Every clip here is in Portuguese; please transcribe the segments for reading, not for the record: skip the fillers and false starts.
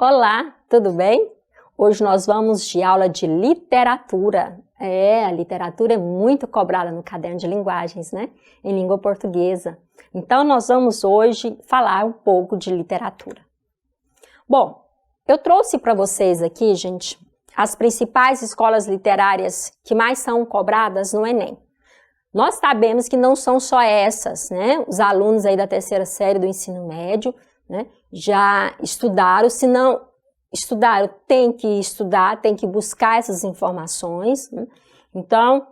Olá, tudo bem? Hoje nós vamos de aula de literatura. A literatura é muito cobrada no caderno de linguagens, né? Em língua portuguesa. Então nós vamos hoje falar um pouco de literatura. Bom, eu trouxe para vocês aqui, gente, as principais escolas literárias que mais são cobradas no Enem. Nós sabemos que não são só essas, né? Os alunos aí da terceira série do ensino médio, né, já estudaram, se não estudaram, tem que estudar, tem que buscar essas informações, né? Então,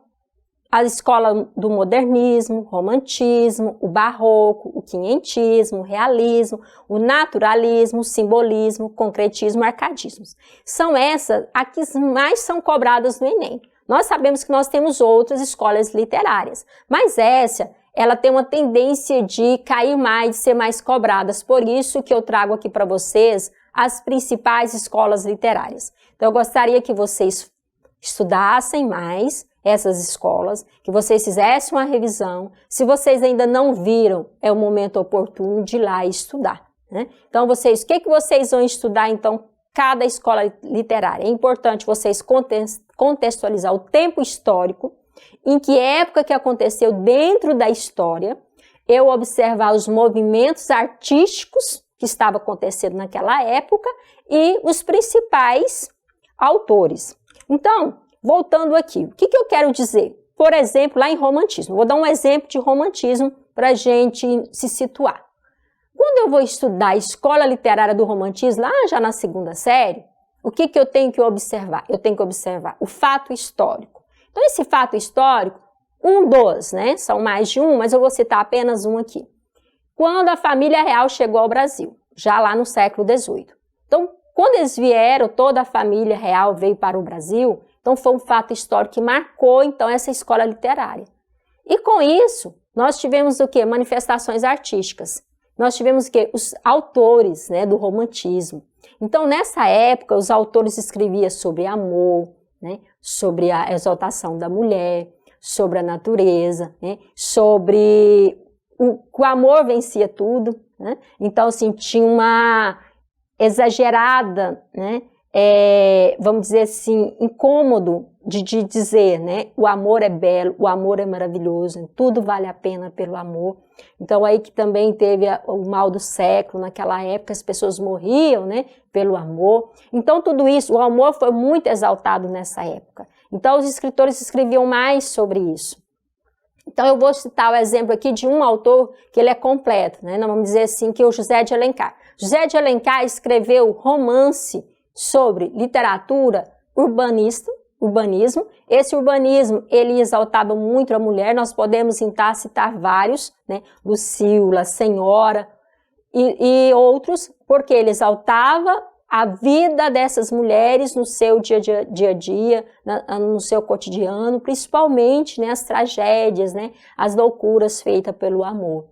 a escola do modernismo, romantismo, o barroco, o quinhentismo, o realismo, o naturalismo, o simbolismo, o concretismo, arcadismos. São essas as que mais são cobradas no Enem. Nós sabemos que nós temos outras escolas literárias, mas ela tem uma tendência de cair mais, de ser mais cobradas. Por isso que eu trago aqui para vocês as principais escolas literárias. Então, eu gostaria que vocês estudassem mais essas escolas, que vocês fizessem uma revisão. Se vocês ainda não viram, é o momento oportuno de ir lá e estudar, né? Então, o que vocês vão estudar, então, cada escola literária? É importante vocês contextualizar o tempo histórico, em que época que aconteceu dentro da história, eu observar os movimentos artísticos que estavam acontecendo naquela época e os principais autores. Então, voltando aqui, o que eu quero dizer? Por exemplo, lá em romantismo, vou dar um exemplo de romantismo para a gente se situar. Quando eu vou estudar a escola literária do romantismo, lá já na segunda série, o que eu tenho que observar? Eu tenho que observar o fato histórico. Então, esse fato histórico, né? São mais de um, mas eu vou citar apenas um aqui. Quando a família real chegou ao Brasil, já lá no século XVIII. Então, quando eles vieram, toda a família real veio para o Brasil, então foi um fato histórico que marcou, então, essa escola literária. E com isso, nós tivemos o quê? Manifestações artísticas. Nós tivemos o quê? Os autores, né, do romantismo. Então, nessa época, os autores escreviam sobre amor, né, sobre a exaltação da mulher, sobre a natureza, né, sobre o amor vencia tudo, né? Então, assim, tinha uma exagerada, né, vamos dizer assim, incômodo de dizer, né, o amor é belo, o amor é maravilhoso, tudo vale a pena pelo amor. Então, aí que também teve o mal do século, naquela época as pessoas morriam, né, pelo amor. Então, tudo isso, o amor foi muito exaltado nessa época. Então, os escritores escreviam mais sobre isso. Então, eu vou citar o exemplo aqui de um autor que ele é completo, né, nós vamos dizer assim, que é o José de Alencar. José de Alencar escreveu romance sobre literatura urbanismo. Esse urbanismo, ele exaltava muito a mulher, nós podemos então citar vários, né? Lucília, Senhora e outros, porque ele exaltava a vida dessas mulheres no seu dia a dia, no seu cotidiano, principalmente, né, as tragédias, né, as loucuras feitas pelo amor.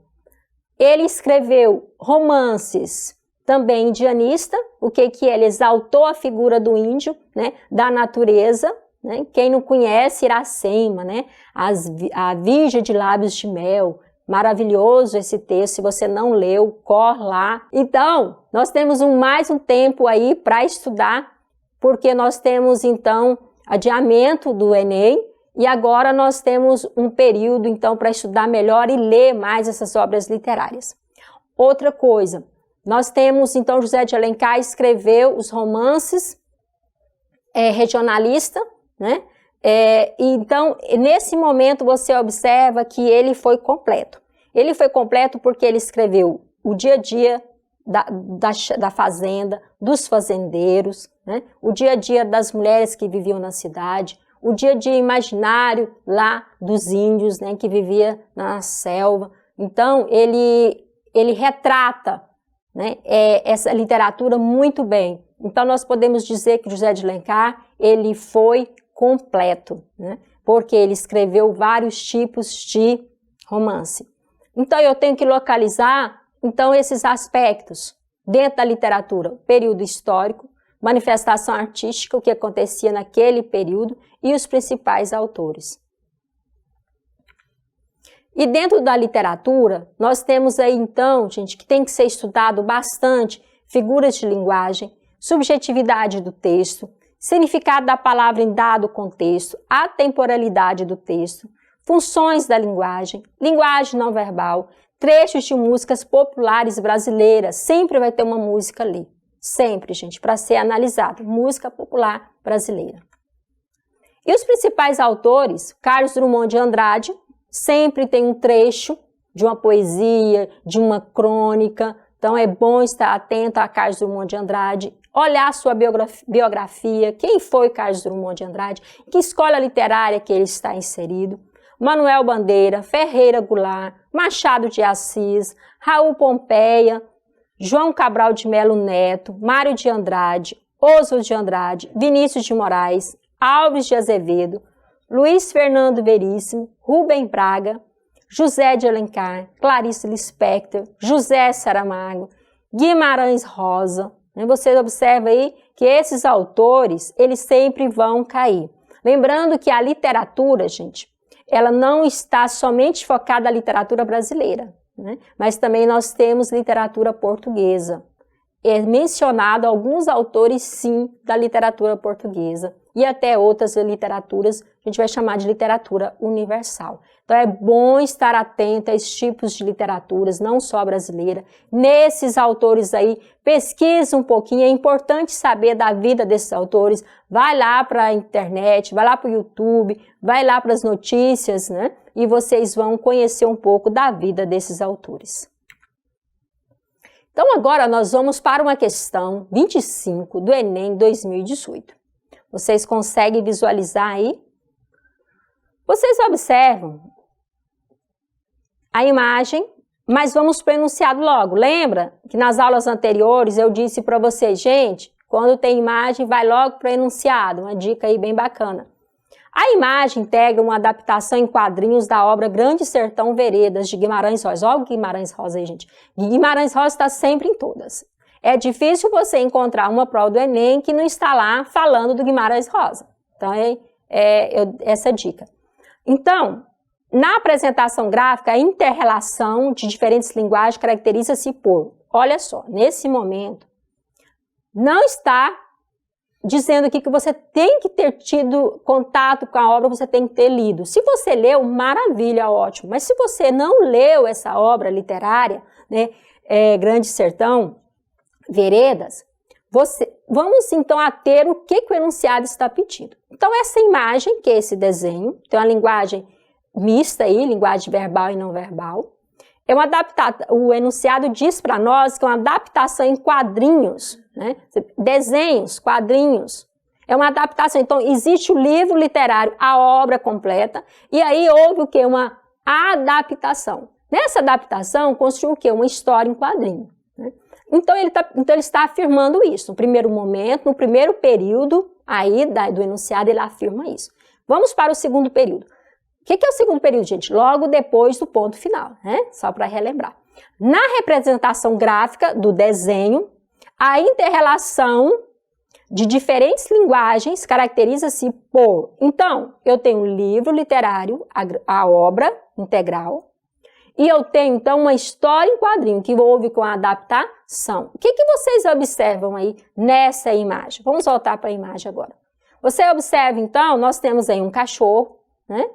Ele escreveu romances também indianista, o que ele exaltou a figura do índio, né, da natureza, né? Quem não conhece Iracema, né, a Virgem de Lábios de Mel, maravilhoso esse texto, se você não leu, corre lá. Então, nós temos mais um tempo aí para estudar, porque nós temos então adiamento do Enem e agora nós temos um período então para estudar melhor e ler mais essas obras literárias. Outra coisa, nós temos, então, José de Alencar escreveu os romances regionalistas, né? Então, nesse momento, você observa que ele foi completo. Ele foi completo porque ele escreveu o dia a dia da fazenda, dos fazendeiros, né? O dia a dia das mulheres que viviam na cidade, o dia a dia imaginário lá dos índios, né, que vivia na selva. Então, ele retrata, né, essa literatura muito bem. Então, nós podemos dizer que José de Alencar, ele foi completo, né, porque ele escreveu vários tipos de romance. Então, eu tenho que localizar, então, esses aspectos dentro da literatura, período histórico, manifestação artística, o que acontecia naquele período e os principais autores. E dentro da literatura, nós temos aí então, gente, que tem que ser estudado bastante figuras de linguagem, subjetividade do texto, significado da palavra em dado contexto, atemporalidade do texto, funções da linguagem, linguagem não verbal, trechos de músicas populares brasileiras. Sempre vai ter uma música ali. Sempre, gente, para ser analisado. Música popular brasileira. E os principais autores, Carlos Drummond de Andrade, sempre tem um trecho de uma poesia, de uma crônica. Então é bom estar atento a Carlos Drummond de Andrade, olhar a sua biografia, quem foi Carlos Drummond de Andrade, que escola literária que ele está inserido. Manuel Bandeira, Ferreira Goulart, Machado de Assis, Raul Pompeia, João Cabral de Melo Neto, Mário de Andrade, Oswald de Andrade, Vinícius de Moraes, Alves de Azevedo, Luiz Fernando Veríssimo, Rubem Braga, José de Alencar, Clarice Lispector, José Saramago, Guimarães Rosa. Você observa aí que esses autores, eles sempre vão cair. Lembrando que a literatura, gente, ela não está somente focada na literatura brasileira, né? Mas também nós temos literatura portuguesa. É mencionado alguns autores, sim, da literatura portuguesa e até outras literaturas, a gente vai chamar de literatura universal. Então é bom estar atento a esses tipos de literaturas, não só brasileira. Nesses autores aí, pesquisa um pouquinho, é importante saber da vida desses autores. Vai lá para a internet, vai lá para o YouTube, vai lá para as notícias, né? E vocês vão conhecer um pouco da vida desses autores. Então agora nós vamos para uma questão 25 do Enem 2018. Vocês conseguem visualizar aí? Vocês observam a imagem, mas vamos para o enunciado logo. Lembra que nas aulas anteriores eu disse para vocês, gente, quando tem imagem, vai logo para o enunciado. Uma dica aí bem bacana. A imagem integra uma adaptação em quadrinhos da obra Grande Sertão Veredas, de Guimarães Rosa. Olha o Guimarães Rosa aí, gente. Guimarães Rosa está sempre em todas. É difícil você encontrar uma prova do Enem que não está lá falando do Guimarães Rosa. Então, essa dica. Então, na apresentação gráfica, a inter-relação de diferentes linguagens caracteriza-se por, olha só, nesse momento, não está dizendo aqui que você tem que ter tido contato com a obra, você tem que ter lido. Se você leu, maravilha, ótimo. Mas se você não leu essa obra literária, né, Grande Sertão Veredas, vamos então a ter o que o enunciado está pedindo. Então essa imagem, que é esse desenho, tem uma linguagem mista aí, linguagem verbal e não verbal, é uma adaptação, o enunciado diz para nós que é uma adaptação em quadrinhos, né? Desenhos, quadrinhos, é uma adaptação. Então existe o livro literário, a obra completa, e aí houve o que? Uma adaptação. Nessa adaptação construiu o que? Uma história em quadrinho, né? Então ele está afirmando isso. No primeiro momento, no primeiro período aí do enunciado, ele afirma isso. Vamos para o segundo período. O que é o segundo período, gente? Logo depois do ponto final, né? Só para relembrar. Na representação gráfica do desenho, a inter-relação de diferentes linguagens caracteriza-se por... Então, eu tenho um livro literário, a obra integral, e eu tenho, então, uma história em quadrinho que houve com a adaptação. O que vocês observam aí nessa imagem? Vamos voltar para a imagem agora. Você observa, então, nós temos aí um cachorro, né?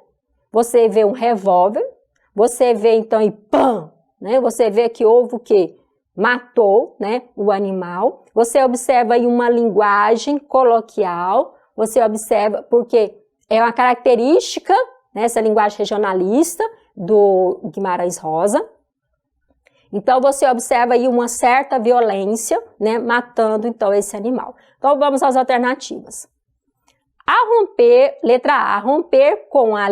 Você vê um revólver, você vê, então, e pam, né? Você vê que houve o quê? Matou, né, o animal. Você observa aí uma linguagem coloquial, você observa, porque é uma característica, né, essa linguagem regionalista, do Guimarães Rosa. Então, você observa aí uma certa violência, né, matando, então, esse animal. Então, vamos às alternativas. Letra A, romper com a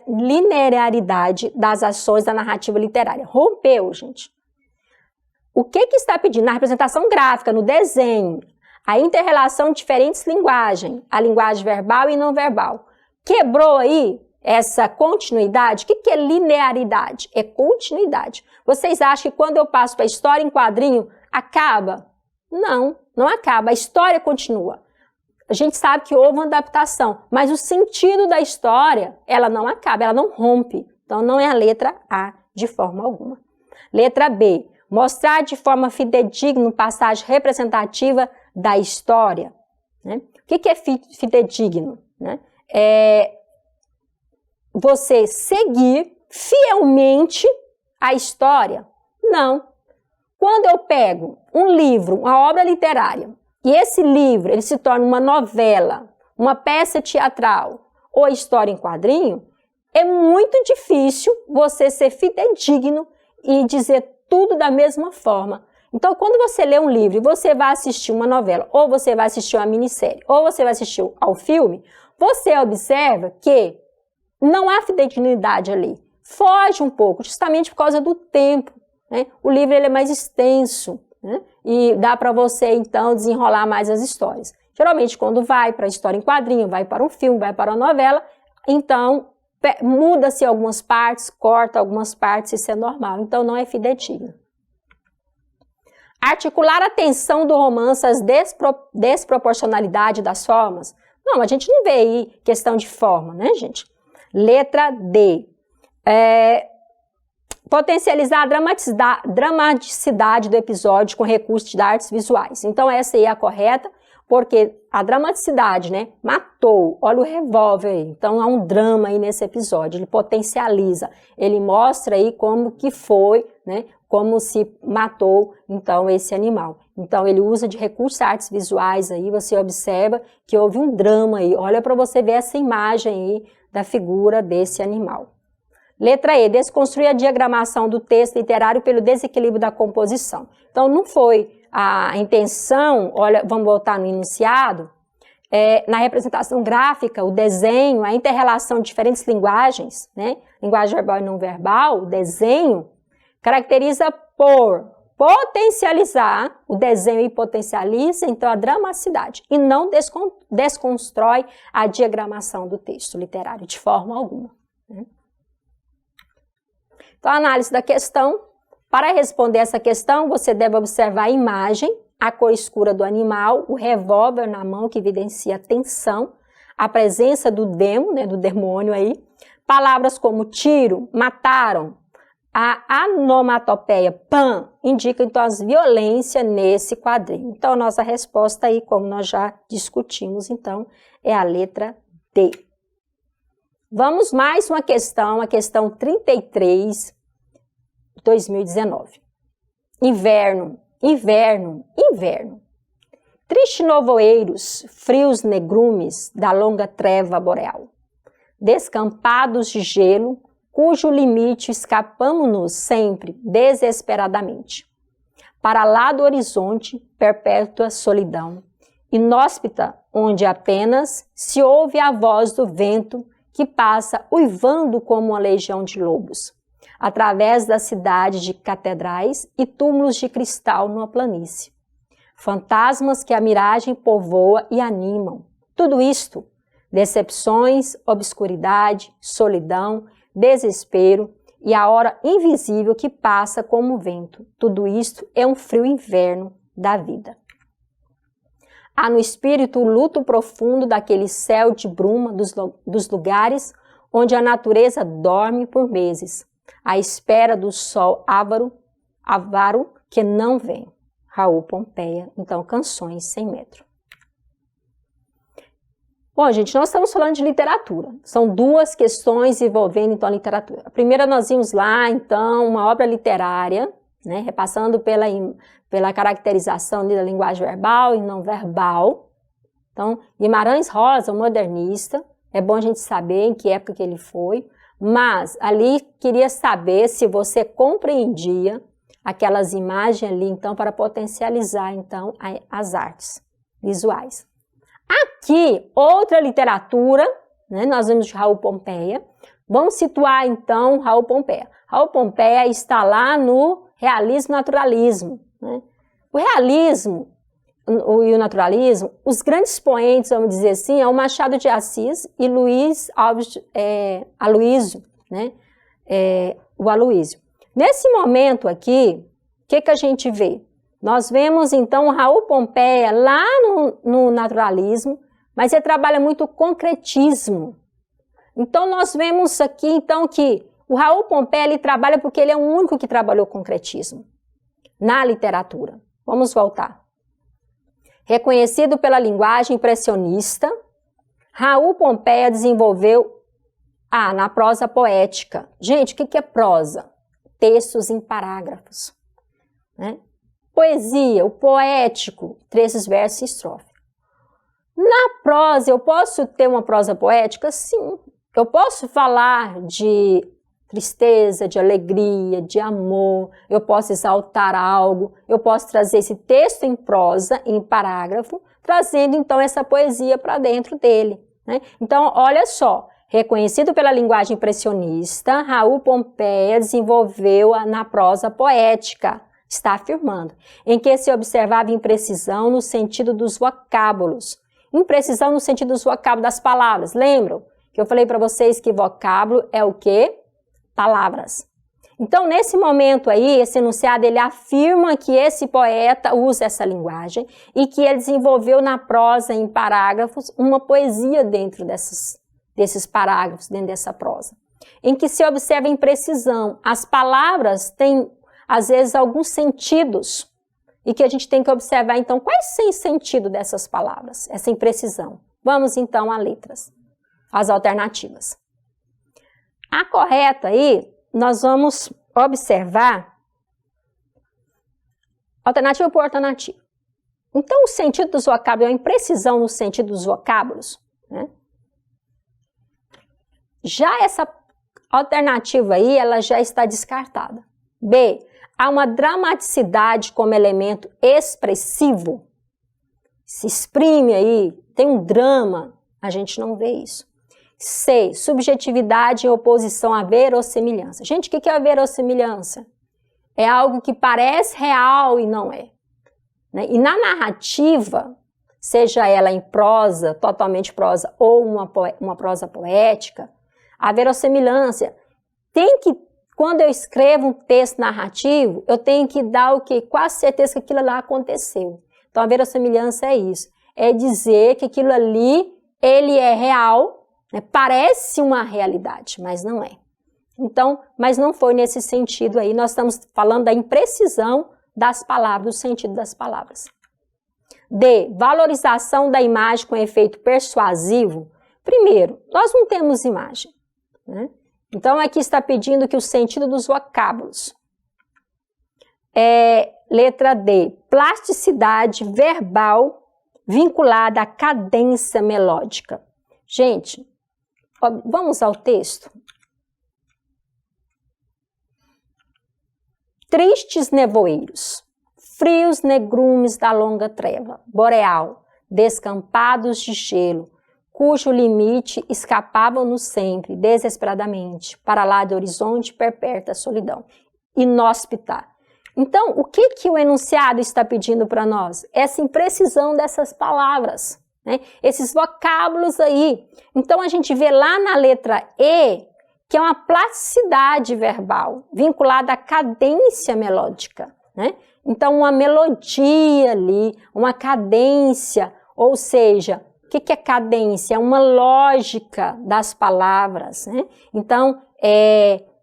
linearidade das ações da narrativa literária. Rompeu, gente. O que está pedindo? Na representação gráfica, no desenho, a inter-relação de diferentes linguagens, a linguagem verbal e não verbal. Quebrou aí essa continuidade. O que é linearidade? É continuidade. Vocês acham que quando eu passo para a história em quadrinho, acaba? Não, não acaba. A história continua. A gente sabe que houve uma adaptação, mas o sentido da história, ela não acaba, ela não rompe. Então, não é a letra A de forma alguma. Letra B. Mostrar de forma fidedigna passagem representativa da história, né? O que é fidedigno? Né? É você seguir fielmente a história? Não. Quando eu pego um livro, uma obra literária, e esse livro ele se torna uma novela, uma peça teatral ou história em quadrinho, é muito difícil você ser fidedigno e dizer tudo da mesma forma. Então, quando você lê um livro e você vai assistir uma novela, ou você vai assistir uma minissérie, ou você vai assistir ao filme, você observa que não há fidedignidade ali. Foge um pouco, justamente por causa do tempo, né? O livro ele é mais extenso, né? E dá para você, então, desenrolar mais as histórias. Geralmente, quando vai para a história em quadrinho, vai para um filme, vai para uma novela, então muda-se algumas partes, corta algumas partes, isso é normal. Então, não é fidedigno. Articular a tensão do romance às desproporcionalidade das formas. Não, a gente não vê aí questão de forma, né, gente? Letra D. Potencializar a dramaticidade do episódio com recursos de artes visuais. Então, essa aí é a correta, porque a dramaticidade, né, matou, olha o revólver aí, então há um drama aí nesse episódio, ele potencializa, ele mostra aí como que foi, né, como se matou, então, esse animal. Então, ele usa de recursos de artes visuais aí, você observa que houve um drama aí, olha para você ver essa imagem aí da figura desse animal. Letra E, desconstruir a diagramação do texto literário pelo desequilíbrio da composição. Então, não foi a intenção, olha, vamos voltar no enunciado, na representação gráfica, o desenho, a inter-relação de diferentes linguagens, né? Linguagem verbal e não verbal, o desenho, caracteriza por potencializar, o desenho e potencializa, então, a dramaticidade, e não desconstrói a diagramação do texto literário, de forma alguma, né? Então, a análise da questão. Para responder essa questão, você deve observar a imagem, a cor escura do animal, o revólver na mão que evidencia a tensão, a presença do demo, né, do demônio aí, palavras como tiro, mataram, a onomatopeia pan, indica então as violências nesse quadrinho. Então, a nossa resposta aí, como nós já discutimos, então, é a letra D. Vamos mais uma questão, a questão 33, 2019. Inverno, inverno, inverno. Triste nevoeiros, frios negrumes da longa treva boreal. Descampados de gelo, cujo limite escapamo-nos sempre, desesperadamente. Para lá do horizonte, perpétua solidão. Inóspita, onde apenas se ouve a voz do vento que passa uivando como uma legião de lobos, através da cidade de catedrais e túmulos de cristal numa planície. Fantasmas que a miragem povoa e animam. Tudo isto, decepções, obscuridade, solidão, desespero e a hora invisível que passa como vento. Tudo isto é um frio inverno da vida. Há no espírito o luto profundo daquele céu de bruma dos lugares onde a natureza dorme por meses, à espera do sol avaro que não vem. Raul Pompeia, então, Canções Sem Metro. Bom, gente, nós estamos falando de literatura. São duas questões envolvendo, então, a literatura. A primeira, nós vimos lá, então, uma obra literária, né, repassando pela caracterização da linguagem verbal e não verbal. Então, Guimarães Rosa, um modernista, é bom a gente saber em que época que ele foi, mas ali queria saber se você compreendia aquelas imagens ali, então, para potencializar, então, as artes visuais. Aqui, outra literatura, né, nós vemos de Raul Pompeia. Vamos situar, então, Raul Pompeia. Raul Pompeia está lá no realismo e naturalismo, né? O realismo e o naturalismo, os grandes expoentes, vamos dizer assim, é o Machado de Assis e Luiz Alves Aloysio, né? O Aloysio. Nesse momento aqui, o que a gente vê? Nós vemos, então, o Raul Pompeia lá no naturalismo, mas ele trabalha muito o concretismo. Então, nós vemos aqui, então, que o Raul Pompeia, ele trabalha porque ele é o único que trabalhou concretismo na literatura. Vamos voltar. Reconhecido pela linguagem impressionista, Raul Pompeia desenvolveu na prosa poética. Gente, o que é prosa? Textos em parágrafos, né? Poesia, o poético, trechos, versos e estrofe. Na prosa, eu posso ter uma prosa poética? Sim. Eu posso falar de tristeza, de alegria, de amor, eu posso exaltar algo, eu posso trazer esse texto em prosa, em parágrafo, trazendo então essa poesia para dentro dele, né? Então, olha só, reconhecido pela linguagem impressionista, Raul Pompeia desenvolveu na prosa poética, está afirmando, em que se observava imprecisão no sentido dos vocábulos, imprecisão no sentido dos vocábulos das palavras. Lembram que eu falei para vocês que vocábulo é o quê? Palavras. Então, nesse momento aí, esse enunciado, ele afirma que esse poeta usa essa linguagem e que ele desenvolveu na prosa, em parágrafos, uma poesia dentro desses parágrafos, dentro dessa prosa, em que se observa imprecisão. As palavras têm, às vezes, alguns sentidos e que a gente tem que observar, então, quais são os sentidos dessas palavras, essa imprecisão. Vamos, então, às letras, às alternativas. A correta aí, nós vamos observar alternativa por alternativa. Então, o sentido dos vocábulos é a imprecisão no sentido dos vocábulos, né? Já essa alternativa aí, ela já está descartada. B, há uma dramaticidade como elemento expressivo. Se exprime aí, tem um drama, a gente não vê isso. C, subjetividade em oposição à verossimilhança. Gente, o que é a verossimilhança? É algo que parece real e não é, né? E na narrativa, seja ela em prosa, totalmente prosa, ou uma prosa poética, a verossimilhança tem que, quando eu escrevo um texto narrativo, eu tenho que dar o quê? Quase certeza que aquilo lá aconteceu. Então, a verossimilhança é isso. É dizer que aquilo ali, ele é real, né? Parece uma realidade, mas não é. Então, mas não foi nesse sentido aí. Nós estamos falando da imprecisão das palavras, do sentido das palavras. D, valorização da imagem com efeito persuasivo. Primeiro, nós não temos imagem, né? Então, aqui está pedindo que o sentido dos vocábulos. Letra D, plasticidade verbal vinculada à cadência melódica. Gente, vamos ao texto. Tristes nevoeiros, frios negrumes da longa treva, boreal, descampados de gelo, cujo limite escapavam-nos sempre, desesperadamente, para lá do horizonte perpétua solidão, inóspita. Então, o que o enunciado está pedindo para nós? Essa imprecisão dessas palavras, né? Esses vocábulos aí. Então, a gente vê lá na letra E, que é uma plasticidade verbal, vinculada à cadência melódica, né? Então, uma melodia ali, uma cadência, ou seja, o que é cadência? É uma lógica das palavras, né? Então,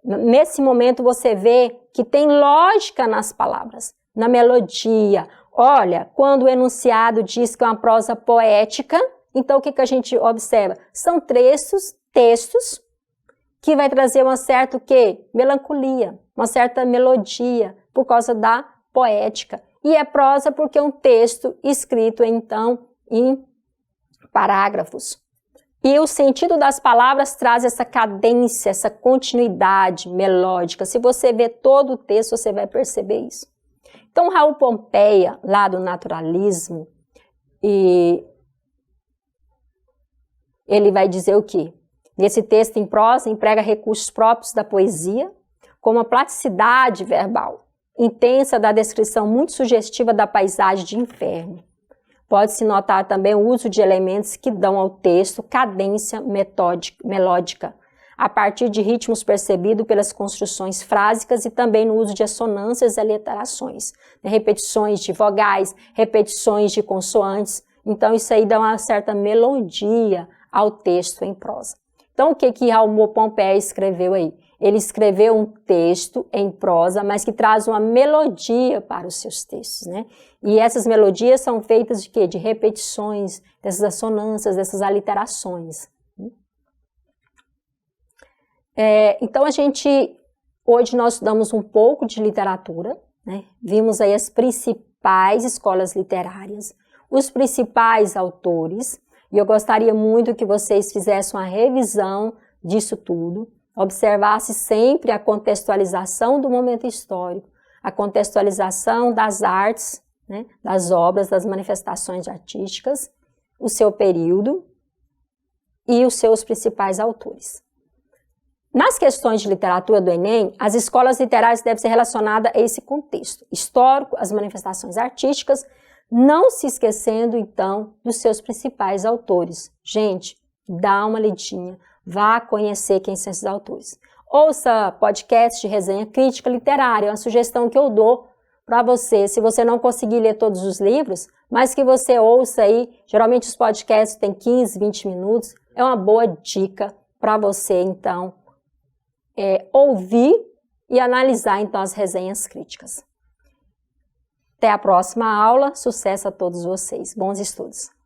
nesse momento você vê que tem lógica nas palavras, na melodia. Olha, quando o enunciado diz que é uma prosa poética, então o que a gente observa? São textos que vai trazer uma certa melancolia, uma certa melodia, por causa da poética. E é prosa porque é um texto escrito, então, em parágrafos. E o sentido das palavras traz essa cadência, essa continuidade melódica. Se você ver todo o texto, você vai perceber isso. Então, Raul Pompeia, lá do naturalismo, ele vai dizer o quê? Nesse texto em prosa, emprega recursos próprios da poesia, como a plasticidade verbal, intensa da descrição muito sugestiva da paisagem de inferno. Pode-se notar também o uso de elementos que dão ao texto cadência melódica, a partir de ritmos percebidos pelas construções frásicas e também no uso de assonâncias e aliterações, repetições de vogais, repetições de consoantes. Então, isso aí dá uma certa melodia ao texto em prosa. Então, o que Raul Pompeia escreveu aí? ele escreveu um texto em prosa, mas que traz uma melodia para os seus textos, né? E essas melodias são feitas de quê? De repetições, dessas assonâncias, dessas aliterações. Então, hoje nós estudamos um pouco de literatura, né? Vimos aí as principais escolas literárias, os principais autores, e eu gostaria muito que vocês fizessem uma revisão disso tudo, observasse sempre a contextualização do momento histórico, a contextualização das artes, né, das obras, das manifestações artísticas, o seu período e os seus principais autores. Nas questões de literatura do Enem, as escolas literárias devem ser relacionadas a esse contexto histórico, as manifestações artísticas, não se esquecendo, então, dos seus principais autores. Gente, dá uma lidinha, vá conhecer quem são esses autores. Ouça podcast de resenha crítica literária, é uma sugestão que eu dou para você, se você não conseguir ler todos os livros, mas que você ouça aí, geralmente os podcasts têm 15, 20 minutos, é uma boa dica para você, então, ouvir e analisar, então, as resenhas críticas. Até a próxima aula, sucesso a todos vocês, bons estudos!